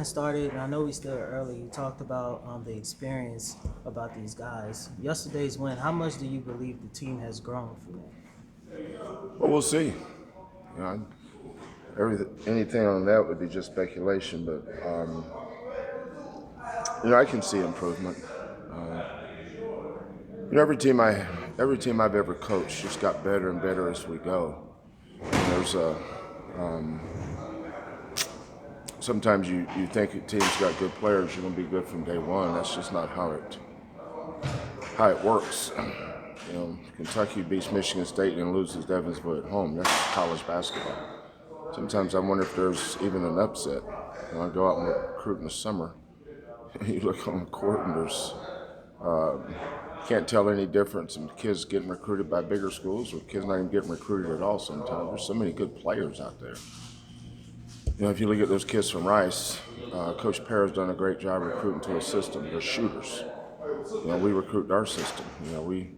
Started, and I know we still early. You talked about the experience about these guys. Yesterday's win. How much do you believe the team has grown from that? Well, we'll see. You know, anything on that would be just speculation, but I can see improvement. Every team I've ever coached just got better and better as we go. And there's a sometimes you think a team's got good players, you're going to be good from day one. That's just not how it works. Kentucky beats Michigan State and loses to Evansville at home. That's college basketball. Sometimes I wonder if there's even an upset. I go out and recruit in the summer. You look on the court and there's can't tell any difference in kids getting recruited by bigger schools or kids not even getting recruited at all. Sometimes there's so many good players out there. If you look at those kids from Rice, Coach Perra's done a great job recruiting to his system. They're shooters. We recruit our system. We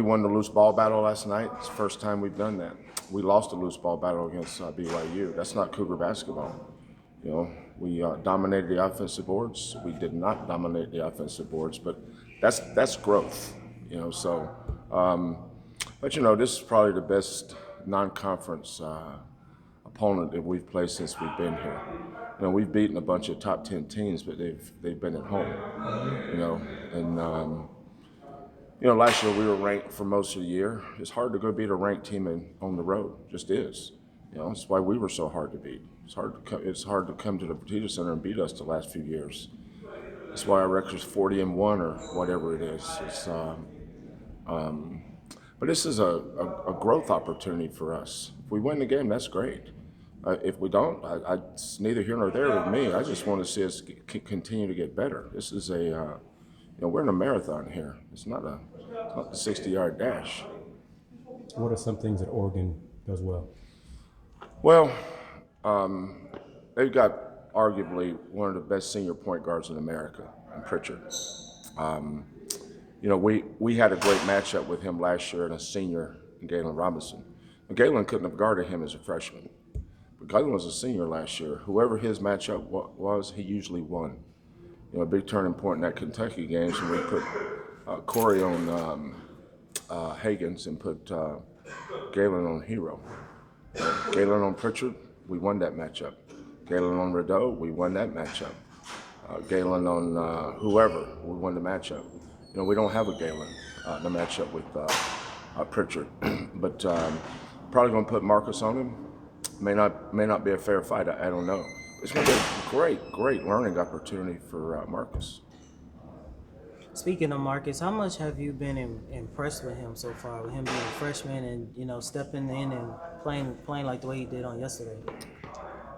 won the loose ball battle last night. It's the first time we've done that. We lost the loose ball battle against BYU. That's not Cougar basketball. We dominated the offensive boards. We did not dominate the offensive boards, but that's growth. But this is probably the best non-conference opponent that we've played since we've been here. We've beaten a bunch of top 10 teams, but they've been at home. Last year we were ranked for most of the year. It's hard to go beat a ranked team on the road. It just is. That's why we were so hard to beat. It's hard to come to the Petita Center and beat us the last few years. That's why our record's 40-1 or whatever it is. But this is a growth opportunity for us. If we win the game, that's great. If we don't, it's neither here nor there with me. I just want to see us continue to get better. This is we're in a marathon here. It's not a 60-yard dash. What are some things that Oregon does well? Well, they've got arguably one of the best senior point guards in America, in Pritchard. We had a great matchup with him last year and a senior, Galen Robinson. Galen couldn't have guarded him as a freshman. But Galen was a senior last year. Whoever his matchup was, he usually won. A big turning point in that Kentucky game, so we put Corey on Higgins and put Galen on Hero. Galen on Pritchard, we won that matchup. Galen on Rideau, we won that matchup. Galen on whoever, we won the matchup. We don't have a Galen in the matchup with Pritchard, but probably going to put Marcus on him. May not be a fair fight. I don't know. It's going to be a great learning opportunity for Marcus. Speaking of Marcus, how much have you been impressed with him so far? With him being a freshman and stepping in and playing like the way he did on yesterday.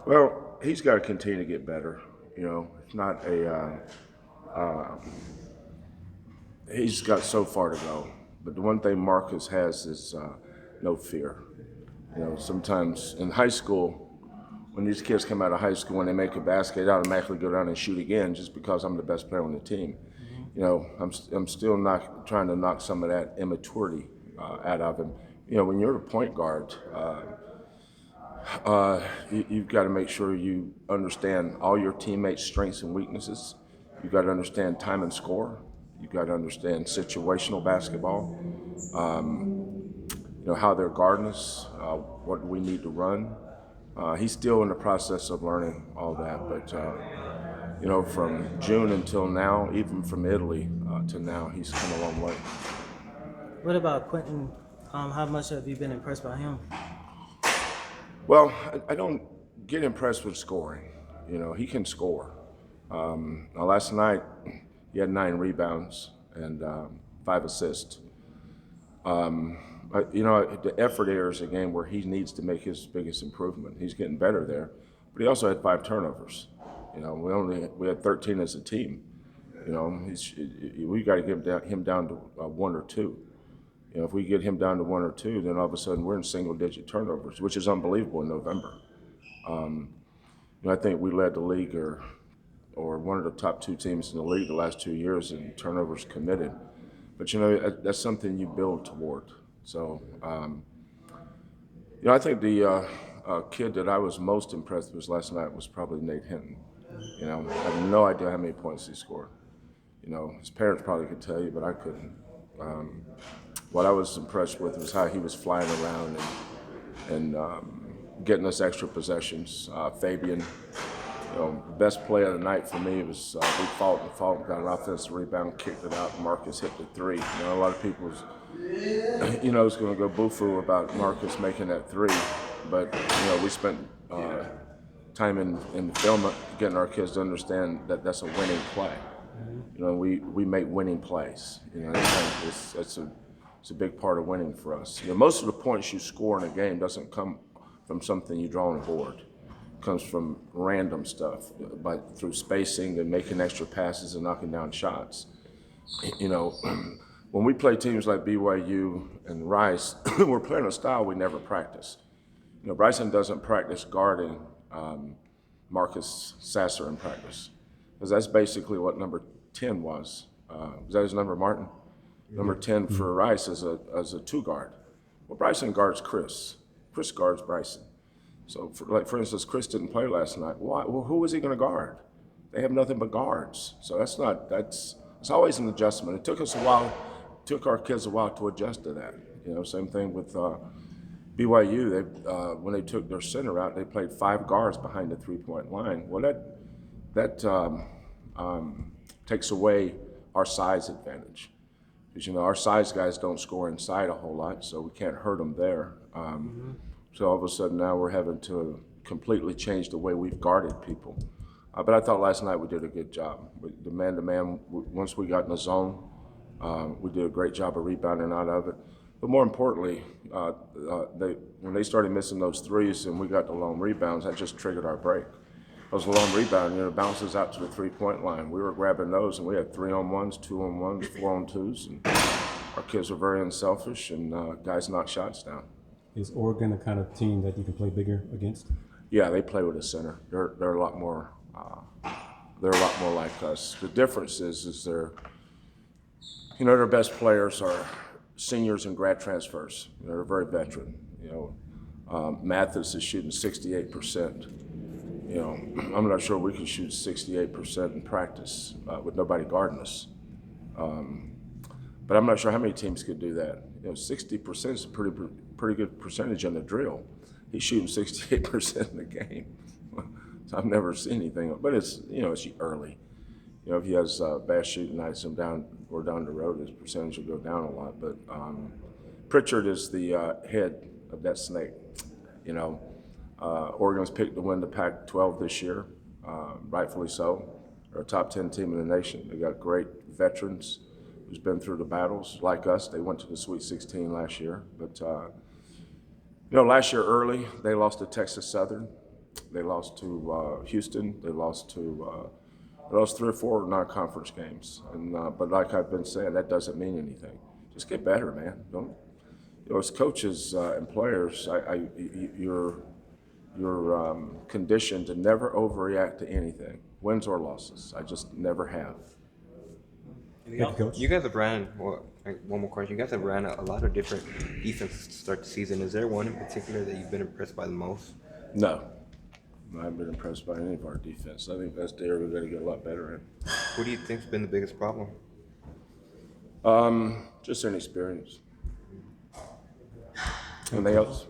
Well, he's got to continue to get better. It's not he's got so far to go. But the one thing Marcus has is no fear. Sometimes in high school, when these kids come out of high school and they make a basket, they automatically go down and shoot again just because I'm the best player on the team. I'm still not trying to knock some of that immaturity out of him. When you're a point guard, you've got to make sure you understand all your teammates' strengths and weaknesses. You've got to understand time and score. You've got to understand situational basketball. How they're guarding us, what we need to run. He's still in the process of learning all that, but from June until now, even from Italy to now, he's come a long way. What about Quentin? How much have you been impressed by him? Well, I don't get impressed with scoring. He can score. Last night, he had 9 rebounds and 5 assists. The effort area is a game where he needs to make his biggest improvement. He's getting better there, but he also had 5 turnovers. We had 13 as a team. We got to get him down to 1 or 2. If we get him down to 1 or 2, then all of a sudden we're in single-digit turnovers, which is unbelievable in November. I think we led the league or one of the top 2 teams in the league the last 2 years in turnovers committed. But that's something you build toward. So I think the kid that I was most impressed with last night was probably Nate Hinton. You know, I have no idea how many points he scored. You know, his parents probably could tell you, but I couldn't. What I was impressed with was how he was flying around and getting us extra possessions. Fabian, you know, the best play of the night for me was we fought and got an offensive rebound, kicked it out, and Marcus hit the three. You know, a lot of people was, you know, was going to go boo-foo about Marcus making that three, but you know, we spent time in the film getting our kids to understand that that's a winning play. You know, we make winning plays. You know, it's a big part of winning for us. You know, most of the points you score in a game doesn't come from something you draw on a board. It comes from random stuff, through spacing and making extra passes and knocking down shots. You know, when we play teams like BYU and Rice, we're playing a style we never practice. You know, Bryson doesn't practice guarding Marcus Sasser in practice, because that's basically what number 10 was. Was that his number, Martin? Number 10 for Rice as a two guard. Well, Bryson guards Chris. Chris guards Bryson. So, for instance, Chris didn't play last night. Why? Well, who was he going to guard? They have nothing but guards. So it's always an adjustment. It took us a while, took our kids a while to adjust to that. You know, same thing with BYU. They when they took their center out, they played 5 guards behind the 3-point line. Well, that takes away our size advantage. Because, you know, our size guys don't score inside a whole lot, so we can't hurt them there. So all of a sudden now we're having to completely change the way we've guarded people. But I thought last night we did a good job. The man-to-man, once we got in the zone, we did a great job of rebounding out of it. But more importantly, when they started missing those threes and we got the long rebounds, that just triggered our break. Those long rebound, you know, bounces out to the 3-point line. We were grabbing those, and we had 3-on-1s, 2-on-1s, 4-on-2s, and our kids were very unselfish, and guys knocked shots down. Is Oregon the kind of team that you can play bigger against? Yeah, they play with a center. They're a lot more. They're a lot more like us. The difference is they're, you know, their best players are seniors and grad transfers. They're very veteran. You know, Mathis is shooting 68%. You know, I'm not sure we can shoot 68% in practice with nobody guarding us. But I'm not sure how many teams could do that. You know, 60% is a pretty good percentage in the drill. He's shooting 68% in the game. So I've never seen anything. But it's, you know, it's early. You know, if he has bad shooting nights and down the road, his percentage will go down a lot. But Pritchard is the head of that snake. You know, Oregon's picked to win the Pac-12 this year, rightfully so. They're a top 10 team in the nation. They got great veterans who's been through the battles like us. They went to the Sweet 16 last year. But, you know, last year early, they lost to Texas Southern. They lost to Houston. They lost 3 or 4 non-conference games. And but like I've been saying, that doesn't mean anything. Just get better, man. Don't, you know, as coaches and players, you're conditioned to never overreact to anything, wins or losses. I just never have. You guys have ran, well, one more question. You guys have ran a lot of different defenses to start the season. Is there one in particular that you've been impressed by the most? No. I haven't been impressed by any of our defense. I think that's the area we've got to get a lot better in. Who do you think's been the biggest problem? Just inexperience. And they else.